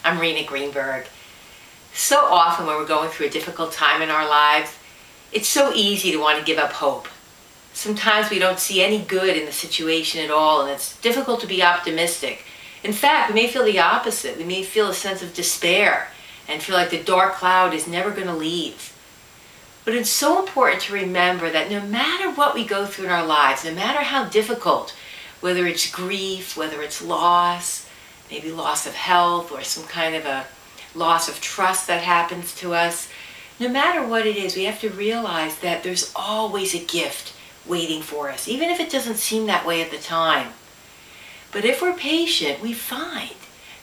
I'm Rena Greenberg. So often when we're going through a difficult time in our lives, it's so easy to want to give up hope. Sometimes we don't see any good in the situation at all, and it's difficult to be optimistic. In fact, we may feel the opposite. We may feel a sense of despair and feel like the dark cloud is never going to leave. But it's so important to remember that no matter what we go through in our lives, no matter how difficult, whether it's grief, whether it's loss, maybe loss of health or some kind of a loss of trust that happens to us, no matter what it is, we have to realize that there's always a gift waiting for us, even if it doesn't seem that way at the time. But if we're patient, we find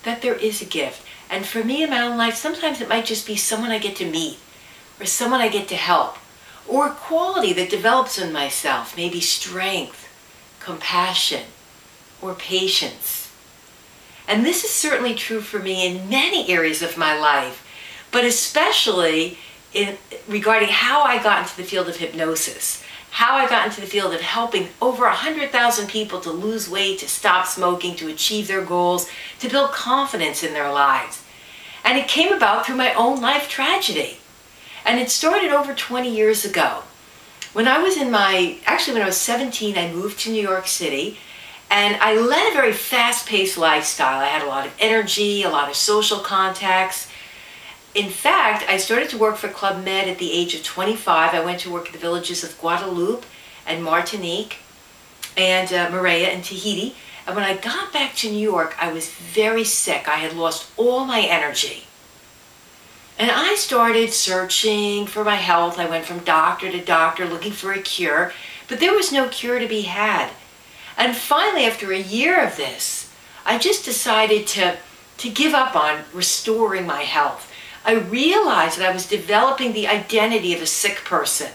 that there is a gift. And for me in my own life, sometimes it might just be someone I get to meet, or someone I get to help, or a quality that develops in myself, maybe strength, compassion, or patience. And this is certainly true for me in many areas of my life, but especially regarding how I got into the field of hypnosis, how I got into the field of helping over 100,000 people to lose weight, to stop smoking, to achieve their goals, to build confidence in their lives. And it came about through my own life tragedy. And it started over 20 years ago. When I was when I was 17, I moved to New York City, and I led a very fast-paced lifestyle. I had a lot of energy, a lot of social contacts. In fact, I started to work for Club Med at the age of 25. I went to work in the villages of Guadeloupe and Martinique and Moorea and Tahiti. And when I got back to New York, I was very sick. I had lost all my energy. And I started searching for my health. I went from doctor to doctor looking for a cure, but there was no cure to be had. And finally, after a year of this, I just decided to give up on restoring my health. I realized that I was developing the identity of a sick person.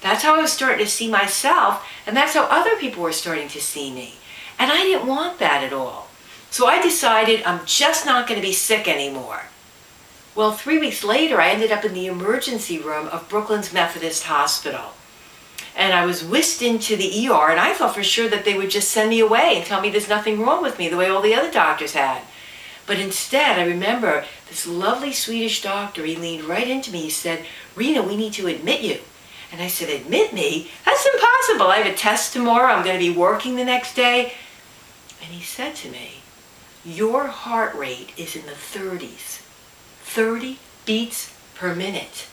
That's how I was starting to see myself, and that's how other people were starting to see me. And I didn't want that at all. So I decided I'm just not going to be sick anymore. Well, 3 weeks later, I ended up in the emergency room of Brooklyn's Methodist Hospital. And I was whisked into the ER, and I thought for sure that they would just send me away and tell me there's nothing wrong with me, the way all the other doctors had. But instead, I remember this lovely Swedish doctor, he leaned right into me. He said, "Rena, we need to admit you." And I said, "Admit me? That's impossible. I have a test tomorrow. I'm going to be working the next day." And he said to me, "Your heart rate is in the 30s. 30 beats per minute."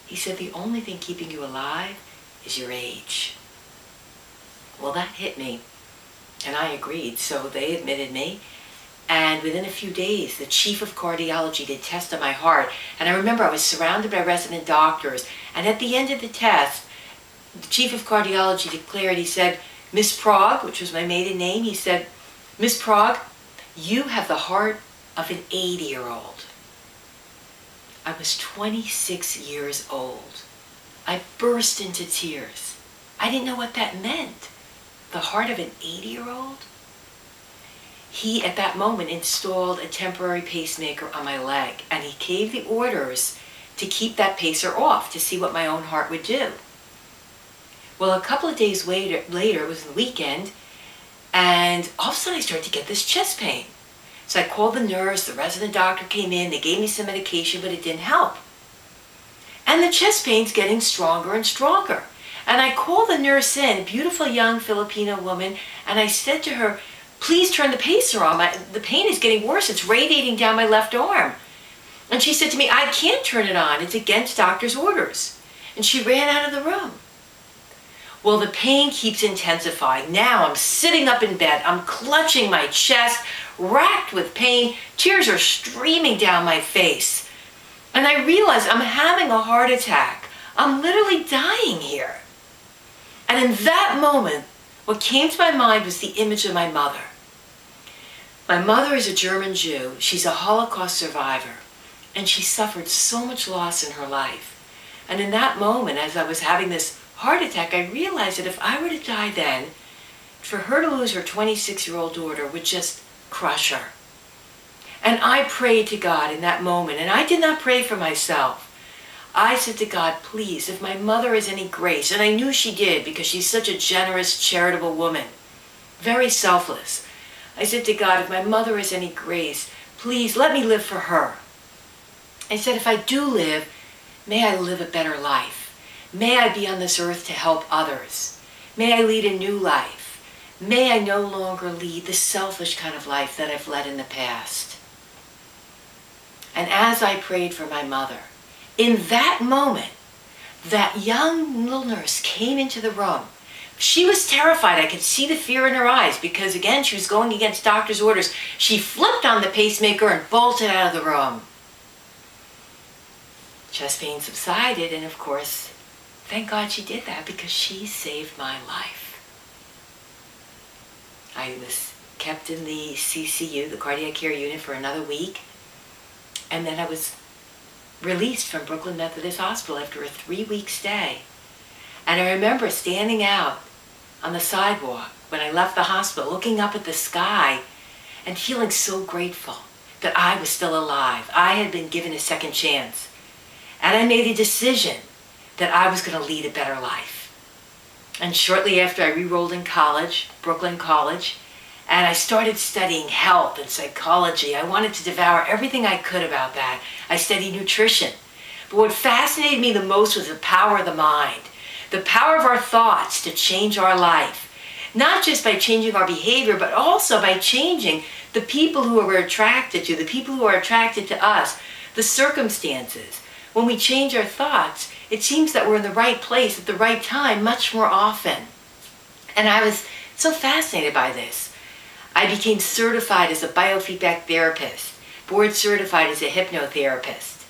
He said, "The only thing keeping you alive is your age." Well, that hit me, and I agreed. So they admitted me, and within a few days, the chief of cardiology did tests on my heart. And I remember I was surrounded by resident doctors, and at the end of the test, the chief of cardiology declared, he said, "Miss Prague," which was my maiden name, he said, "Miss Prague, you have the heart of an 80-year-old. I was 26 years old. I burst into tears. I didn't know what that meant. The heart of an 80-year-old? He, at that moment, installed a temporary pacemaker on my leg, and he gave the orders to keep that pacer off to see what my own heart would do. Well, a couple of days later, it was the weekend, and all of a sudden I started to get this chest pain. So I called the nurse, the resident doctor came in, they gave me some medication, but it didn't help. And the chest pain's getting stronger and stronger. And I called the nurse in, beautiful young Filipino woman, and I said to her, "Please turn the pacer on. The pain is getting worse. It's radiating down my left arm." And she said to me, "I can't turn it on. It's against doctor's orders." And she ran out of the room. Well, the pain keeps intensifying. Now I'm sitting up in bed. I'm clutching my chest, racked with pain. Tears are streaming down my face. And I realize I'm having a heart attack. I'm literally dying here. And in that moment, what came to my mind was the image of my mother. My mother is a German Jew. She's a Holocaust survivor. And she suffered so much loss in her life. And in that moment, as I was having this heart attack, I realized that if I were to die then, for her to lose her 26-year-old daughter would just crush her. And I prayed to God in that moment, and I did not pray for myself. I said to God, "Please, if my mother has any grace," and I knew she did because she's such a generous, charitable woman, very selfless. I said to God, "If my mother has any grace, Please let me live for her. I said, if I do live, may I live a better life. May I be on this earth to help others. May I lead a new life. May I no longer lead the selfish kind of life that I've led in the past. And as I prayed for my mother, in that moment, that young little nurse came into the room. She was terrified. I could see the fear in her eyes because, again, she was going against doctor's orders. She flipped on the pacemaker and bolted out of the room. Chest pain subsided, and of course, thank God she did that because she saved my life. I was kept in the CCU, the cardiac care unit, for another week, and then I was released from Brooklyn Methodist Hospital after a 3-week stay. And I remember standing out on the sidewalk when I left the hospital, looking up at the sky and feeling so grateful that I was still alive. I had been given a second chance. And I made a decision that I was going to lead a better life. And shortly after, I re-rolled in college, Brooklyn College, and I started studying health and psychology. I wanted to devour everything I could about that. I studied nutrition. But what fascinated me the most was the power of the mind, the power of our thoughts to change our life. Not just by changing our behavior, but also by changing the people who we're attracted to, the people who are attracted to us, the circumstances. When we change our thoughts, it seems that we're in the right place at the right time much more often. And I was so fascinated by this. I became certified as a biofeedback therapist, board certified as a hypnotherapist.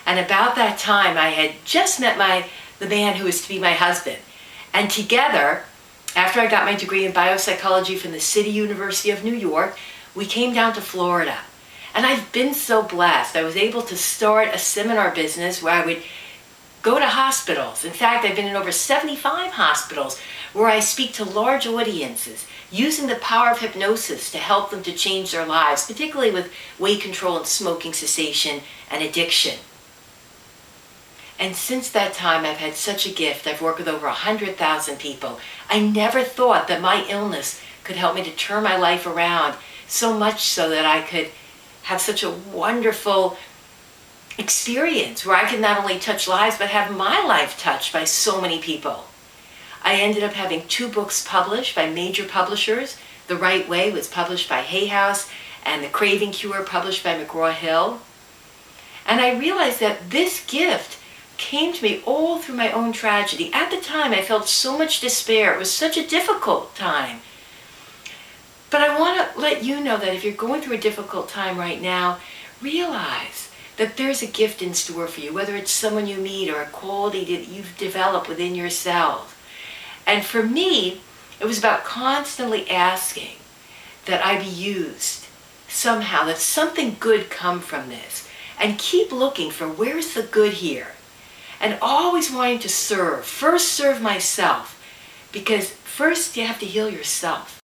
And about that time, I had just met the man who was to be my husband. And together, after I got my degree in biopsychology from the City University of New York, we came down to Florida. And I've been so blessed. I was able to start a seminar business where I would go to hospitals. In fact, I've been in over 75 hospitals where I speak to large audiences using the power of hypnosis to help them to change their lives, particularly with weight control and smoking cessation and addiction. And since that time, I've had such a gift. I've worked with over 100,000 people. I never thought that my illness could help me to turn my life around, so much so that I could have such a wonderful experience where I could not only touch lives, but have my life touched by so many people. I ended up having 2 books published by major publishers. The Right Way was published by Hay House, and The Craving Cure published by McGraw-Hill. And I realized that this gift came to me all through my own tragedy. At the time, I felt so much despair. It was such a difficult time. But I want to let you know that if you're going through a difficult time right now, realize that there's a gift in store for you, whether it's someone you meet or a quality that you've developed within yourself. And for me, it was about constantly asking that I be used somehow, that something good come from this, and keep looking for where's the good here, and always wanting to serve. First serve myself, because first you have to heal yourself.